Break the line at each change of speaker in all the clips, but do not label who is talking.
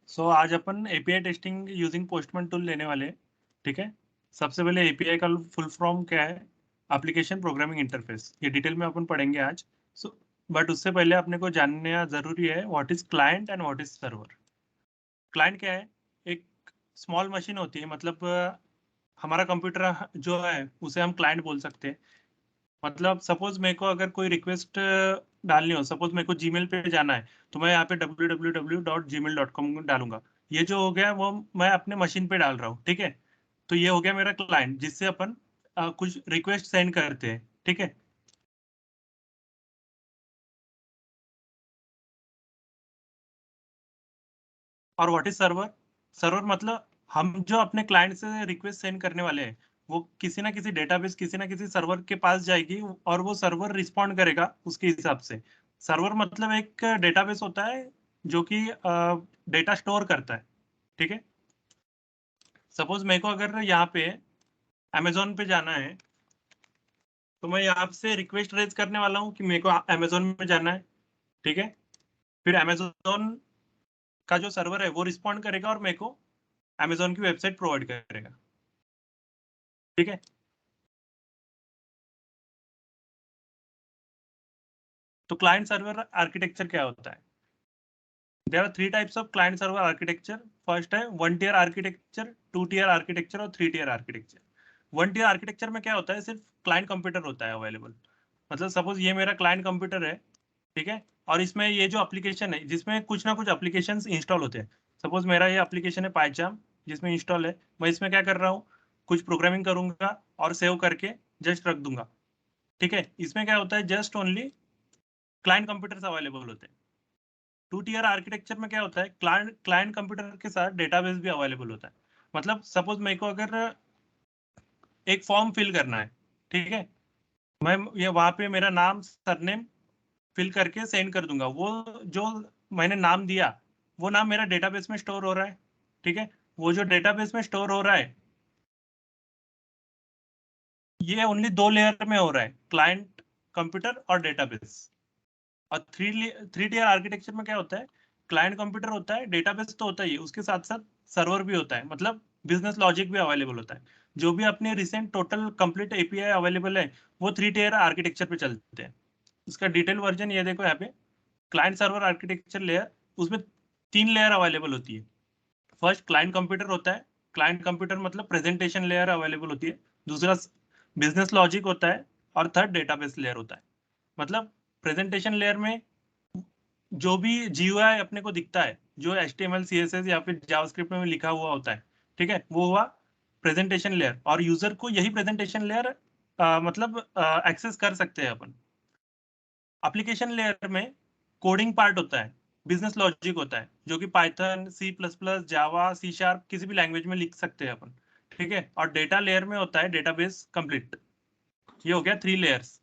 आज अपन API testing using Postman tool लेने वाले हैं। ठीक है। सबसे पहले एपीआई का फुल फॉर्म क्या है? Application programming interface. ये डिटेल में अपन पढ़ेंगे आज। सो बट उससे पहले अपने को जानना जरूरी है what is client and what is server. Client क्या है? एक स्मॉल मशीन होती है, मतलब हमारा कंप्यूटर जो है उसे हम क्लाइंट बोल सकते हैं। मतलब सपोज मेरे को अगर कोई रिक्वेस्ट डालनी हो, सपोज मेरे को जीमेल पे जाना है, तो मैं यहाँ पे www.gmail.com डालूंगा। ये जो हो गया वो मैं अपने मशीन पे डाल रहा हूँ। ठीक है। तो ये हो गया मेरा क्लाइंट जिससे अपन कुछ रिक्वेस्ट सेंड करते हैं। ठीक है। और व्हाट इज सर्वर? सर्वर मतलब हम जो अपने क्लाइंट से रिक्वेस्ट सेंड करने वाले हैं, वो किसी ना किसी डेटाबेस, किसी ना किसी सर्वर के पास जाएगी और वो सर्वर रिस्पॉन्ड करेगा उसके हिसाब से। सर्वर मतलब एक डेटाबेस होता है जो कि डेटा स्टोर करता है। ठीक है। सपोज मेरे को अगर यहाँ पे अमेजोन पे जाना है, तो मैं यहाँ से रिक्वेस्ट रेज करने वाला हूँ कि मेरे को अमेजोन में जाना है। ठीक है। फिर अमेजोन का जो सर्वर है वो रिस्पॉन्ड करेगा और मेरे को अमेजोन की वेबसाइट प्रोवाइड करेगा। ठीक है। तो क्लाइंट सर्वर आर्किटेक्चर क्या होता है? There are three types of client server architecture. First है one tier architecture, two tier architecture और three tier architecture. One tier architecture में क्या होता है? सिर्फ क्लाइंट कंप्यूटर होता है अवेलेबल। मतलब सपोज ये मेरा क्लाइंट कंप्यूटर है। ठीक है। और इसमें ये जो एप्लीकेशन है जिसमें कुछ ना कुछ एप्लीकेशन इंस्टॉल होते हैं। सपोज मेरा ये एप्लीकेशन है पाइचाम, जिसमें इंस्टॉल है। मैं इसमें क्या कर रहा हूँ? कुछ प्रोग्रामिंग करूंगा और सेव करके जस्ट रख दूंगा। ठीक है। इसमें क्या होता है? Just only client computers available होते हैं। टू टियर आर्किटेक्चर में क्या होता है? क्लाइंट क्लाइंट कंप्यूटर के साथ डेटाबेस भी अवेलेबल होता है। मतलब सपोज मेरे को अगर एक फॉर्म फिल करना है, ठीक है, मैं ये वहां पे मेरा नाम सरनेम फिल करके सेंड कर दूंगा। वो जो मैंने नाम दिया, वो नाम मेरा डेटाबेस में स्टोर हो रहा है। ठीक है। वो जो डेटाबेस में स्टोर हो रहा है, ये ओनली दो लेयर में हो रहा है, क्लाइंट कंप्यूटर और डेटाबेस। और थ्री थ्री टियर आर्किटेक्चर में क्या होता है? क्लाइंट कंप्यूटर होता है, डेटाबेस तो होता ही है, उसके साथ साथ सर्वर भी होता है, मतलब बिजनेस लॉजिक भी अवेलेबल होता है। जो भी अपने recent total complete API available है, वो थ्री टियर आर्किटेक्चर पे चलते हैं। इसका डिटेल वर्जन ये देखो यहाँ पे, क्लाइंट सर्वर आर्किटेक्चर लेयर। उसमें तीन लेयर अवेलेबल होती है। फर्स्ट क्लाइंट कंप्यूटर होता है। क्लाइंट कंप्यूटर मतलब प्रेजेंटेशन लेयर अवेलेबल होती है। दूसरा बिजनेस लॉजिक होता है। और थर्ड डेटाबेस लेयर होता है। मतलब प्रेजेंटेशन लेयर में जो भी जीयूआई अपने को दिखता है, जो HTML CSS या फिर जावास्क्रिप्ट में लिखा हुआ होता है, ठीक है, वो हुआ प्रेजेंटेशन लेयर। और यूजर को यही प्रेजेंटेशन लेयर मतलब एक्सेस कर सकते हैं अपन। एप्लीकेशन लेयर में कोडिंग पार्ट होता है, बिजनेस लॉजिक होता है, जो कि पाइथन, C++, जावा, C# किसी भी लैंग्वेज में लिख सकते हैं अपन। ठीक है। और डेटा लेयर में होता है डेटाबेस कंप्लीट। ये हो गया थ्री लेयर्स।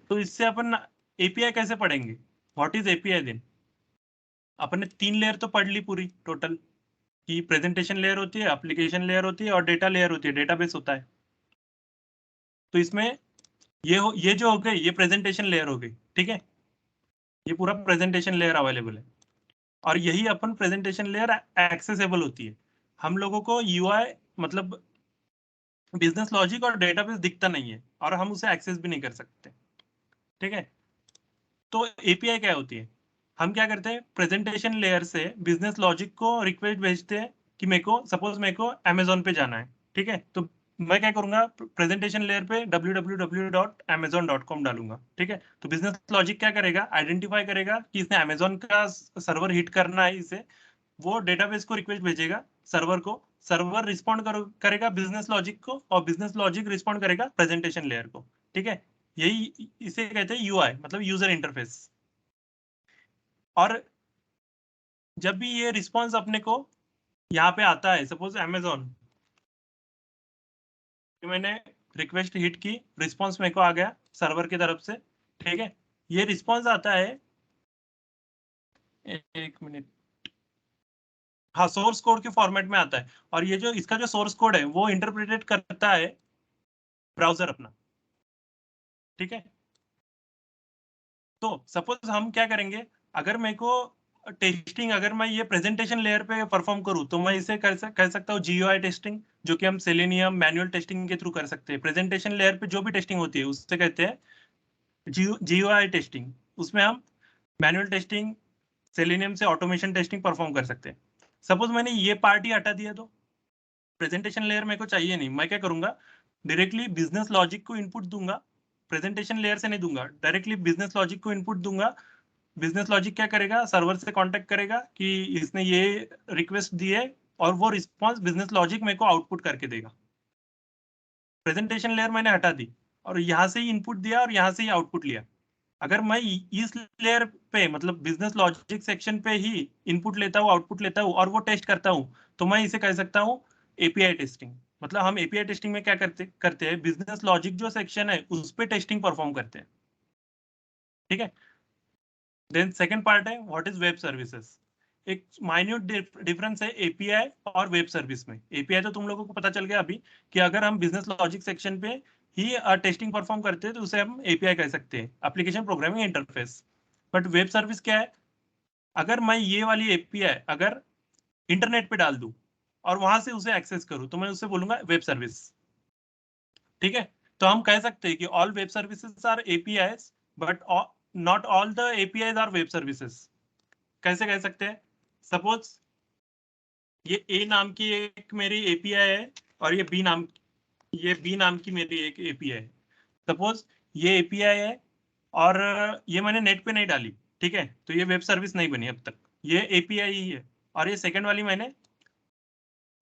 तो इससे अपन एपीआई कैसे पढ़ेंगे? What is API then? अपन ने तीन लेयर तो पढ़ ली पूरी टोटल, कि प्रेजेंटेशन लेयर होती है, एप्लीकेशन लेयर होती है और डेटा लेयर होती है, डेटाबेस होता है। तो इसमें ये जो हो गई, ये प्रेजेंटेशन लेयर हो गई। ठीक है। ये पूरा प्रेजेंटेशन लेयर अवेलेबल है। और यही अपन प्रेजेंटेशन लेयर एक्सेसिबल होती है। हम लोगों को यूआई मतलब बिजनेस लॉजिक और डेटाबेस दिखता नहीं है और हम उसे एक्सेस भी नहीं कर सकते। ठीक है। तो एपीआई क्या होती है? हम क्या करते हैं? प्रेजेंटेशन लेयर से बिजनेस लॉजिक को रिक्वेस्ट भेजते हैं कि मेरे को सपोज मेरे को अमेजोन पे जाना है। ठीक है। तो मैं क्या करूंगा? प्रेजेंटेशन लेयर पे www.amazon.com डालूंगा। ठीक है। तो बिजनेस लॉजिक क्या करेगा? आइडेंटिफाई करेगा कि इसने अमेजोन का सर्वर हिट करना है इसे। वो डेटाबेस को रिक्वेस्ट भेजेगा सर्वर को। सर्वर रिस्पॉन्ड करेगा बिजनेस लॉजिक को और बिजनेस लॉजिक रिस्पॉन्ड करेगा प्रेजेंटेशन लेयर को। ठीक है। यही इसे कहते हैं यूआई, मतलब यूजर इंटरफेस। और जब भी ये रिस्पॉन्स अपने को यहाँ पे आता है, सपोज अमेजोन मैंने रिक्वेस्ट हिट की, रिस्पॉन्स मेरे को आ गया सर्वर की तरफ से। ठीक है। ये रिस्पॉन्स आता है, एक मिनट, हाँ, सोर्स कोड के फॉर्मेट में आता है। और ये जो इसका जो सोर्स कोड है वो इंटरप्रेटेड करता है ब्राउजर अपना। ठीक है। तो सपोज हम क्या करेंगे? अगर मेरे को टेस्टिंग अगर मैं ये प्रेजेंटेशन लेयर पे परफॉर्म करूँ तो मैं इसे कह सकता हूँ GUI टेस्टिंग, जो कि हम सेलेनियम मैनुअल टेस्टिंग के थ्रू कर सकते हैं। प्रेजेंटेशन लेयर पे जो भी टेस्टिंग होती है उससे कहते हैं GUI टेस्टिंग। उसमें हम मैनुअल टेस्टिंग, सेलेनियम से ऑटोमेशन टेस्टिंग परफॉर्म कर सकते हैं। सपोज मैंने ये पार्ट ही हटा दिया तो प्रेजेंटेशन लेयर मेरे को चाहिए नहीं। मैं क्या करूंगा, डायरेक्टली बिजनेस लॉजिक को इनपुट दूंगा, प्रेजेंटेशन लेयर से नहीं दूंगा, डायरेक्टली बिजनेस लॉजिक को इनपुट दूंगा। बिजनेस लॉजिक क्या करेगा, सर्वर से कांटेक्ट करेगा कि इसने ये रिक्वेस्ट दी है, और वो रिस्पॉन्स बिजनेस लॉजिक मेरे को आउटपुट करके देगा। प्रेजेंटेशन लेयर मैंने हटा दी और यहाँ से ही इनपुट दिया और यहाँ से ही आउटपुट लिया। अगर मैं इस लेयर पे मतलब बिजनेस लॉजिक सेक्शन पे ही इनपुट लेता हूँ, आउटपुट लेता हूँ और वो टेस्ट करता हूँ, तो मैं इसे कह सकता हूँ एपीआई टेस्टिंग। मतलब हम एपीआई टेस्टिंग में क्या करते हैं, बिजनेस लॉजिक जो सेक्शन है उस पे टेस्टिंग परफॉर्म करते हैं। ठीक है। देन सेकंड पार्ट है व्हाट इज वेब सर्विसेज। एक माइन्यूट डिफरेंस है एपीआई और वेब सर्विस में। एपीआई तो तुम लोगों को पता चल गया अभी कि अगर हम बिजनेस लॉजिक सेक्शन पे ही टेस्टिंग परफॉर्म करते हैं तो उसे हम एपीआई कह सकते हैं, application programming interface. But web service क्या है, अगर मैं ये वाली एपीआई अगर इंटरनेट पे डाल दूं और वहां से उसे एक्सेस करूं तो मैं उसे बोलूंगा वेब सर्विस। ठीक है। तो हम कह सकते हैं कि all web services are APIs, but not all the APIs are web services. कैसे कह सकते हैं, सपोज ये ए नाम की एक मेरी एपीआई है और ये बी नाम की मेरी एक एपीआई है। सपोज ये एपीआई है और ये मैंने नेट पे नहीं डाली, ठीक है, तो ये वेब सर्विस नहीं बनी अब तक, ये एपीआई ही है। और ये सेकंड वाली मैंने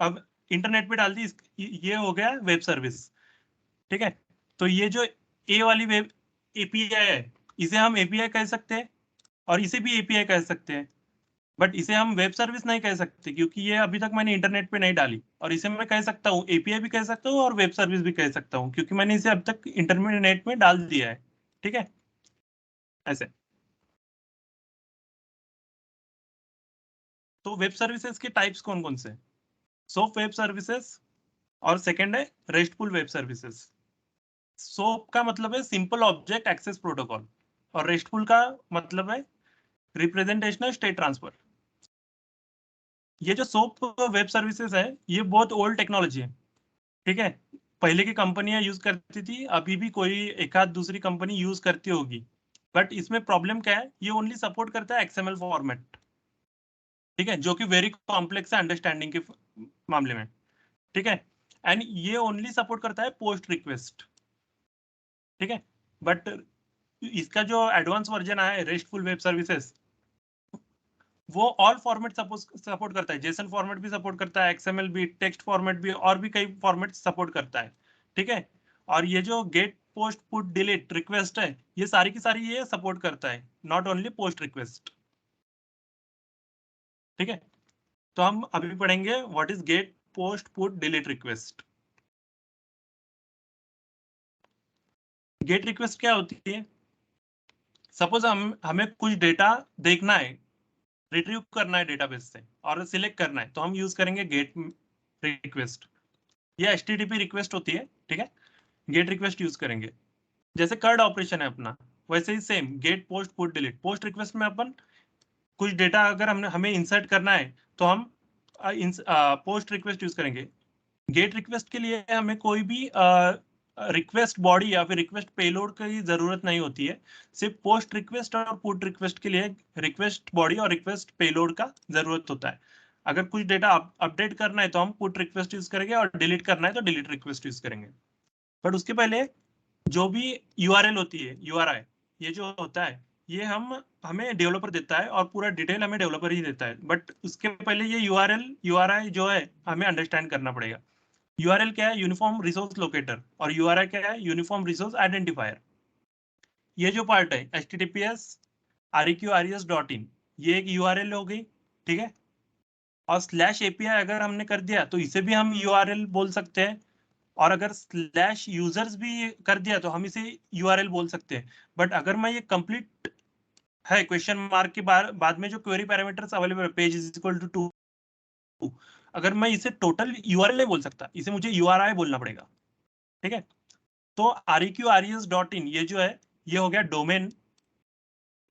अब इंटरनेट पे डाल दी, ये हो गया वेब सर्विस। ठीक है। तो ये जो ए वाली वेब एपीआई है इसे हम एपीआई कह सकते हैं और इसे भी एपीआई कह सकते हैं, बट इसे हम वेब सर्विस नहीं कह सकते क्योंकि ये अभी तक मैंने इंटरनेट पे नहीं डाली। और इसे मैं कह सकता हूँ एपीआई भी कह सकता हूँ और वेब सर्विस भी कह सकता हूँ क्योंकि मैंने इसे अब तक इंटरनेट में डाल दिया है। ठीक है। ऐसे तो वेब सर्विसेज के टाइप्स कौन कौन से, सोप वेब सर्विसेज और सेकंड है रेस्टफुल वेब सर्विसेज। सोप का मतलब है सिंपल ऑब्जेक्ट एक्सेस प्रोटोकॉल और रेस्टफुल का मतलब है रिप्रेजेंटेशनल स्टेट ट्रांसफर। ये जो सोप वेब सर्विसेज है ये बहुत ओल्ड टेक्नोलॉजी है। ठीक है। पहले की कंपनियां यूज करती थी, अभी भी कोई एक आध दूसरी कंपनी यूज करती होगी, बट इसमें प्रॉब्लम क्या है, ये ओनली सपोर्ट करता है एक्सएमएल फॉर्मेट। ठीक है, जो कि वेरी कॉम्प्लेक्स है अंडरस्टैंडिंग के मामले में। ठीक है। एंड ये ओनली सपोर्ट करता है पोस्ट रिक्वेस्ट। ठीक है। बट इसका जो एडवांस वर्जन आया है रेस्टफुल वेब सर्विसेज, वो ऑल फॉर्मेट सपोर्ट करता है, जेसन फॉर्मेट भी सपोर्ट करता है, एक्सएमएल भी, टेक्स्ट फॉर्मेट भी, और भी कई फॉर्मेट सपोर्ट करता है। ठीक है। और ये जो gate post put delete request है ये सारी की सारी ये सपोर्ट करता है, नॉट ओनली पोस्ट रिक्वेस्ट। ठीक है। तो हम अभी पढ़ेंगे what is get post put delete request. Gate request क्या होती है, सपोज हमें कुछ डेटा देखना है, रिट्रीव करना है डेटाबेस से और सिलेक्ट करना है, तो हम यूज करेंगे गेट रिक्वेस्ट। ये एचटीटीपी रिक्वेस्ट होती है। ठीक है। गेट रिक्वेस्ट यूज करेंगे। जैसे कर्ड ऑपरेशन है अपना, वैसे ही same get post put delete. Post request में अपन कुछ डेटा अगर हमने हमें इंसर्ट करना है तो हम पोस्ट रिक्वेस्ट यूज करेंगे। गेट रिक्वेस्ट के लिए हमें कोई भी रिक्वेस्ट बॉडी या फिर रिक्वेस्ट पेलोड की जरूरत नहीं होती है। सिर्फ पोस्ट रिक्वेस्ट और पुट रिक्वेस्ट के लिए रिक्वेस्ट बॉडी और रिक्वेस्ट पेलोड का जरूरत होता है। अगर कुछ डेटा अपडेट करना है तो हम पुट रिक्वेस्ट यूज करेंगे और डिलीट करना है तो डिलीट रिक्वेस्ट यूज करेंगे। बट उसके पहले जो भी यूआरएल होती है, यूआरआई, ये जो होता है ये हमें डेवलपर देता है और पूरा डिटेल हमें डेवलपर ही देता है। बट उसके पहले ये यूआरएल यूआरआई जो है हमें अंडरस्टैंड करना पड़ेगा। यूआरएल क्या है, यूनिफॉर्म रिसोर्स लोकेटर, और यूआरआई क्या है, यूनिफॉर्म रिसोर्स आइडेंटिफायर। ये जो पार्ट है https reqres.in, ये एक यूआरएल हो गई। ठीक है। और स्लैश एपीआई अगर हमने कर दिया तो इसे भी हम यूआरएल बोल सकते हैं, और अगर स्लैश यूजर्स भी कर दिया तो हम इसे यूआरएल बोल सकते हैं। बट अगर मैं ये कंप्लीट है क्वेश्चन मार्क के बाद में जो क्वेरी पैरामीटर्स अवेलेबल है, पेज इज इक्वल टू 2, अगर मैं इसे टोटल यूआरएल नहीं बोल सकता, इसे मुझे यूआरआई बोलना पड़ेगा। ठीक है। तो reqres.in ये जो है ये हो गया डोमेन।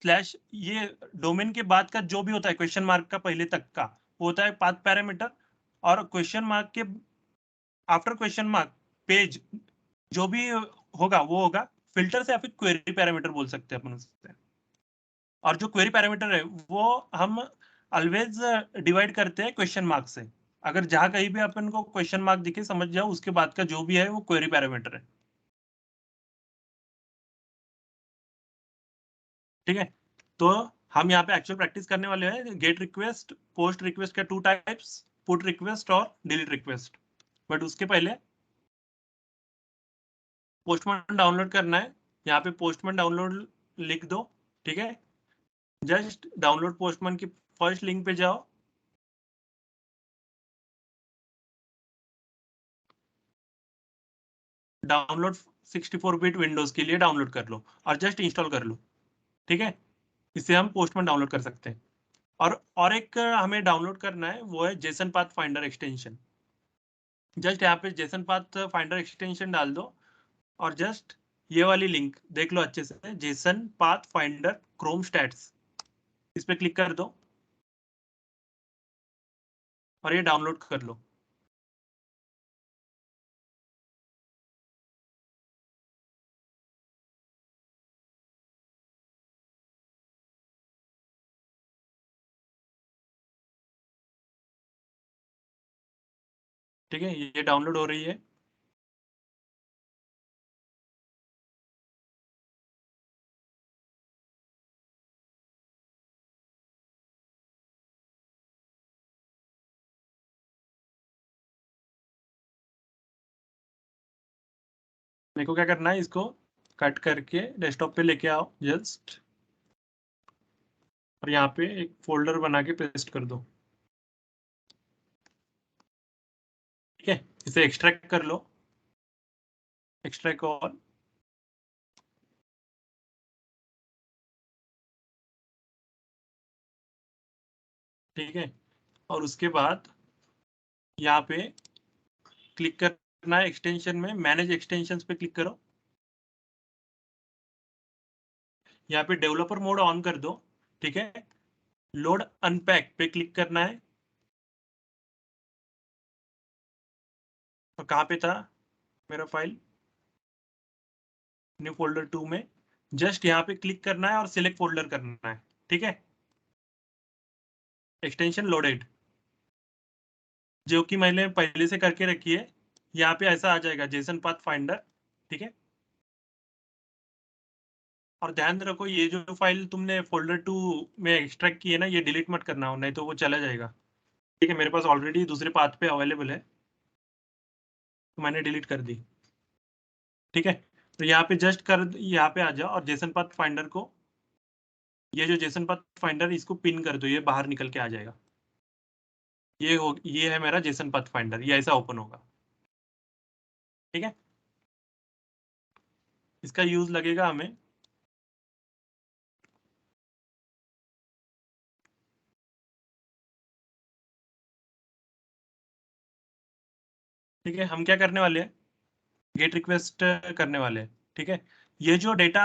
स्लैश ये डोमेन के बाद का जो भी होता है क्वेश्चन मार्क का पहले तक का वो होता है पाथ पैरामीटर, और क्वेश्चन मार्क के आफ्टर क्वेश्चन मार्क पेज जो भी होगा वो होगा फिल्टर से, या फिर क्वेरी पैरामीटर बोल सकते हैं अपन उससे। और जो क्वेरी पैरामीटर है वो हम ऑलवेज डिवाइड करते हैं क्वेश्चन मार्क से। अगर जहां कहीं भी अपन को क्वेश्चन मार्क दिखे समझ जाओ उसके बाद का जो भी है वो क्वेरी पैरामीटर है। ठीक है, तो हम यहाँ पे एक्चुअल प्रैक्टिस करने वाले हैं गेट रिक्वेस्ट पोस्ट रिक्वेस्ट के टू टाइप्स, पुट रिक्वेस्ट और डिलीट रिक्वेस्ट। बट उसके पहले पोस्टमैन डाउनलोड करना है। यहाँ पे पोस्टमैन डाउनलोड लिख दो। ठीक है, जस्ट डाउनलोड पोस्टमैन की फर्स्ट लिंक पे जाओ, डाउनलोड 64 बिट विंडोज के लिए डाउनलोड कर लो और जस्ट इंस्टॉल कर लो। ठीक है, इससे हम पोस्टमैन डाउनलोड कर सकते हैं। और एक हमें डाउनलोड करना है वो है Jason path finder extension. Just यहाँ पे जेसन पाथ फाइंडर एक्सटेंशन डाल दो और जस्ट ये वाली लिंक देख लो अच्छे से, Jason path finder Chrome stats, इस पे क्लिक कर दो और ये डाउनलोड कर लो। ठीक है, ये डाउनलोड हो रही है। मेरे को क्या करना है, इसको कट करके डेस्कटॉप पे लेके आओ जस्ट, और यहाँ पे एक फोल्डर बना के पेस्ट कर दो। ठीक है, इसे एक्सट्रैक्ट कर लो, एक्सट्रैक्ट ऑल। ठीक है, और उसके बाद यहाँ पे क्लिक करना है एक्सटेंशन में, मैनेज एक्सटेंशंस पे क्लिक करो। यहाँ पे डेवलपर मोड ऑन कर दो। ठीक है, लोड अनपैक पे क्लिक करना है। और कहाँ पे था मेरा फाइल, न्यू फोल्डर 2 में, जस्ट यहाँ पे क्लिक करना है और सिलेक्ट फोल्डर करना है। ठीक है, एक्सटेंशन लोडेड, जो कि मैंने पहले से करके रखी है। यहाँ पे ऐसा आ जाएगा जेसन पाथ फाइंडर। ठीक है, और ध्यान रखो ये जो फाइल तुमने फोल्डर 2 में एक्सट्रैक्ट की है ना, ये डिलीट मत करना हो, नहीं तो वो चला जाएगा। ठीक है, मेरे पास ऑलरेडी दूसरे पाथ पे अवेलेबल है तो मैंने डिलीट कर दी। ठीक है, तो यहाँ पे जस्ट कर यहाँ पे आ जाओ और जेसन पाथ फाइंडर को, ये जो जेसन पाथ फाइंडर इसको पिन कर दो, ये बाहर निकल के आ जाएगा। ये है मेरा जेसन पाथ फाइंडर, ये ऐसा ओपन होगा। ठीक है, इसका यूज लगेगा हमें। ठीक है, हम क्या करने वाले हैं, गेट रिक्वेस्ट करने वाले हैं। ठीक है, ये जो डेटा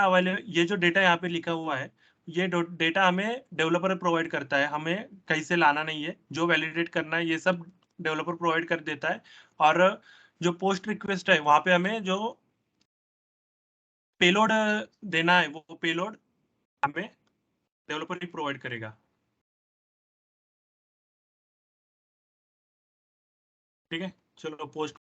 यहाँ पे लिखा हुआ है, ये डेटा हमें डेवलपर प्रोवाइड करता है, हमें कहीं से लाना नहीं है। जो वैलिडेट करना है ये सब डेवलपर प्रोवाइड कर देता है। और जो पोस्ट रिक्वेस्ट है वहां पे हमें जो पेलोड देना है वो पेलोड हमें डेवलपर ही प्रोवाइड करेगा। ठीक है, चलो पोस्ट